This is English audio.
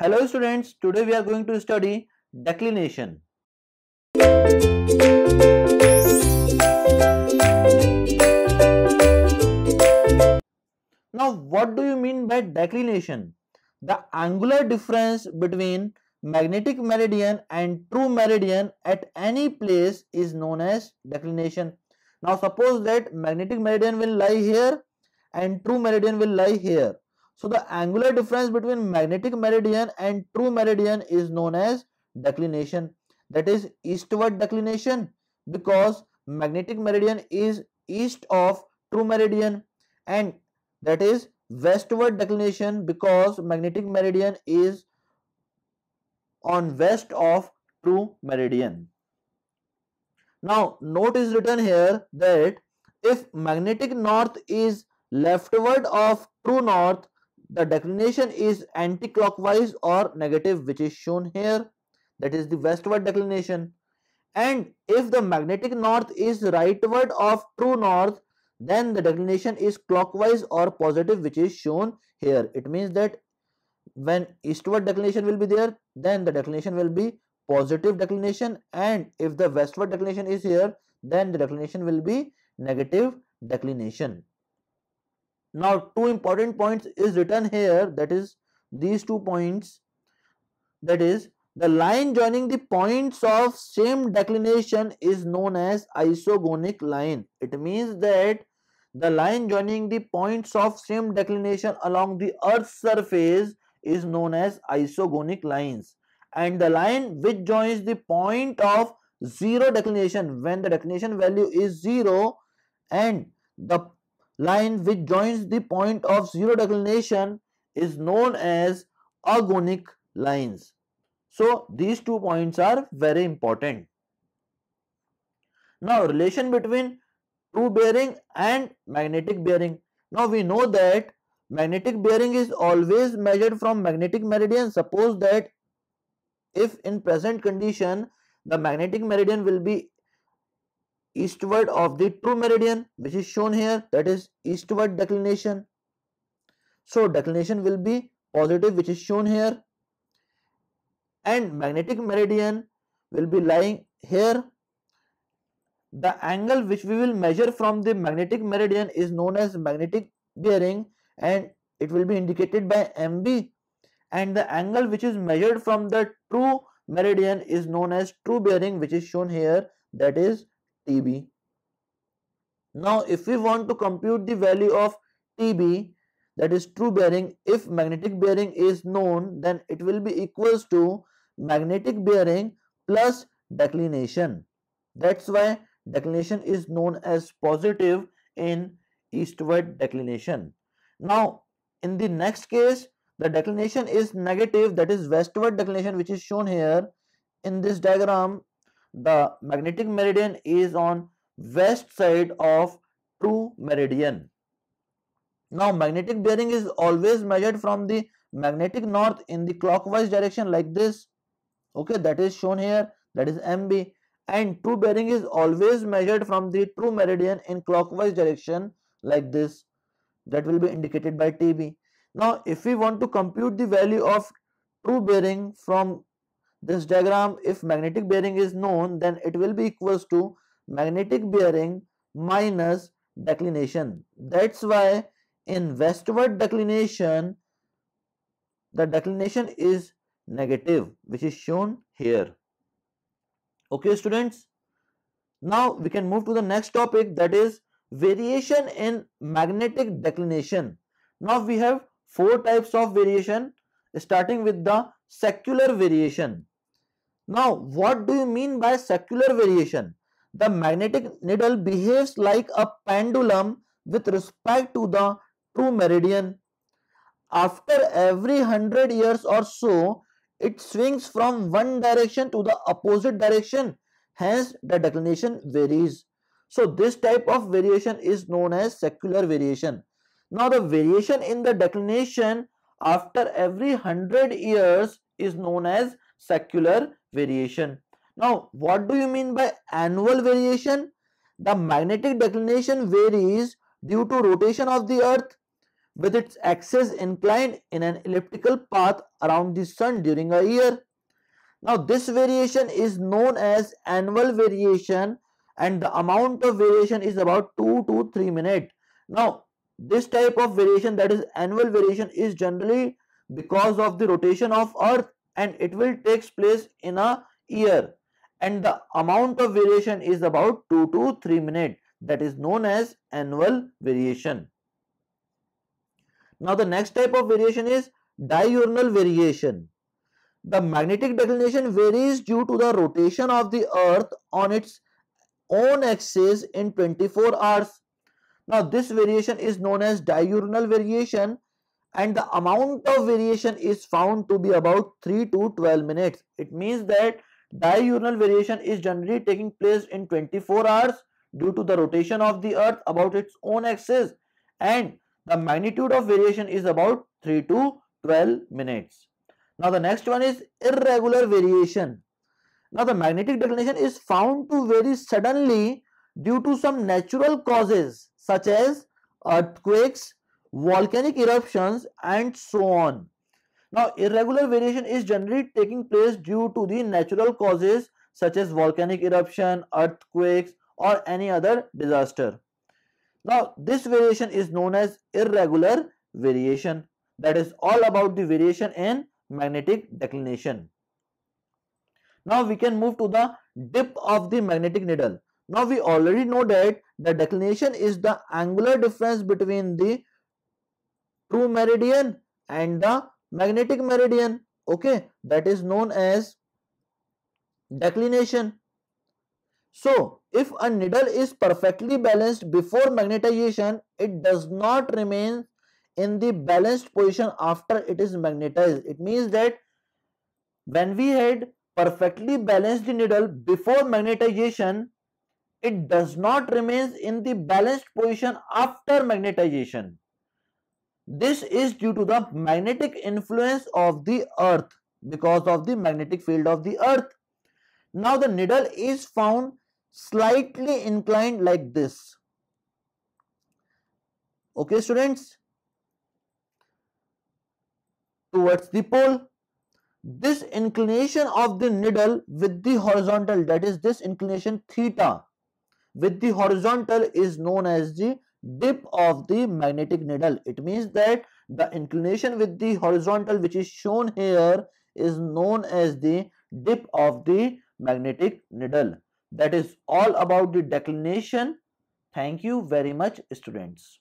Hello students, today we are going to study declination. Now what do you mean by declination? The angular difference between magnetic meridian and true meridian at any place is known as declination. Now suppose that magnetic meridian will lie here and true meridian will lie here. So the angular difference between magnetic meridian and true meridian is known as declination. That is eastward declination, because magnetic meridian is east of true meridian, and that is westward declination because magnetic meridian is on west of true meridian. Now note is written here that if magnetic north is leftward of true north, the declination is anti-clockwise or negative, which is shown here. That is the westward declination. And if the magnetic north is rightward of true north, then the declination is clockwise or positive, which is shown here. It means that when eastward declination will be there, then the declination will be positive declination, and if the westward declination is here, then the declination will be negative declination. Now two important points is written here, that is these 2 points, that is the line joining the points of same declination is known as isogonic line. It means that the line joining the points of same declination along the earth's surface is known as isogonic lines, and the line which joins the point of zero declination when the declination value is 0, and the line which joins the point of zero declination is known as agonic lines. So these 2 points are very important. Now relation between true bearing and magnetic bearing. Now we know that magnetic bearing is always measured from magnetic meridian. Suppose that if in present condition the magnetic meridian will be eastward of the true meridian, which is shown here, that is eastward declination. So declination will be positive, which is shown here, and magnetic meridian will be lying here. The angle which we will measure from the magnetic meridian is known as magnetic bearing, and it will be indicated by MB, and the angle which is measured from the true meridian is known as true bearing, which is shown here, that is TB. Now if we want to compute the value of TB, that is true bearing, if magnetic bearing is known, then it will be equals to magnetic bearing plus declination. That's why declination is known as positive in eastward declination. Now in the next case, the declination is negative, that is westward declination, which is shown here in this diagram. The magnetic meridian is on west side of true meridian. Now magnetic bearing is always measured from the magnetic north in the clockwise direction like this. Okay, that is shown here, that is MB, and true bearing is always measured from the true meridian in clockwise direction like this. That will be indicated by TB. Now if we want to compute the value of true bearing from this diagram, if magnetic bearing is known, then it will be equals to magnetic bearing minus declination. That's why in westward declination the declination is negative, which is shown here. Okay students, now we can move to the next topic, that is variation in magnetic declination. Now we have 4 types of variation, starting with the secular variation. Now what do you mean by secular variation? The magnetic needle behaves like a pendulum with respect to the true meridian. After every 100 years or so, it swings from one direction to the opposite direction, hence the declination varies. So this type of variation is known as secular variation. Now the variation in the declination after every 100 years is known as secular variation. Now what do you mean by annual variation? The magnetic declination varies due to rotation of the earth. with its axis inclined in an elliptical path around the sun during a year. Now this variation is known as annual variation, and the amount of variation is about 2 to 3 minutes. Now this type of variation, that is annual variation, is generally because of the rotation of earth, and it will take place in a year, and the amount of variation is about 2 to 3 minutes. That is known as annual variation. Now the next type of variation is diurnal variation. The magnetic declination varies due to the rotation of the earth on its own axis in 24 hours. Now this variation is known as diurnal variation, and the amount of variation is found to be about 3 to 12 minutes. It means that diurnal variation is generally taking place in 24 hours due to the rotation of the earth about its own axis, and the magnitude of variation is about 3 to 12 minutes. Now the next one is irregular variation. Now the magnetic declination is found to vary suddenly due to some natural causes such as earthquakes, volcanic eruptions, and so on. Now irregular variation is generally taking place due to the natural causes such as volcanic eruption, earthquakes, or any other disaster. Now this variation is known as irregular variation. That is all about the variation in magnetic declination. Now we can move to the dip of the magnetic needle. Now we already know that the declination is the angular difference between the true meridian and the magnetic meridian. Okay, that is known as declination. So if a needle is perfectly balanced before magnetization, it does not remain in the balanced position after it is magnetized. It means that when we had perfectly balanced the needle before magnetization, it does not remain in the balanced position after magnetization. This is due to the magnetic influence of the earth, because of the magnetic field of the earth. Now the needle is found slightly inclined like this. Okay students, towards the pole. This inclination of the needle with the horizontal, that is this inclination theta with the horizontal, is known as the dip of the magnetic needle. It means that the inclination with the horizontal, which is shown here, is known as the dip of the magnetic needle. That is all about the declination. Thank you very much, students.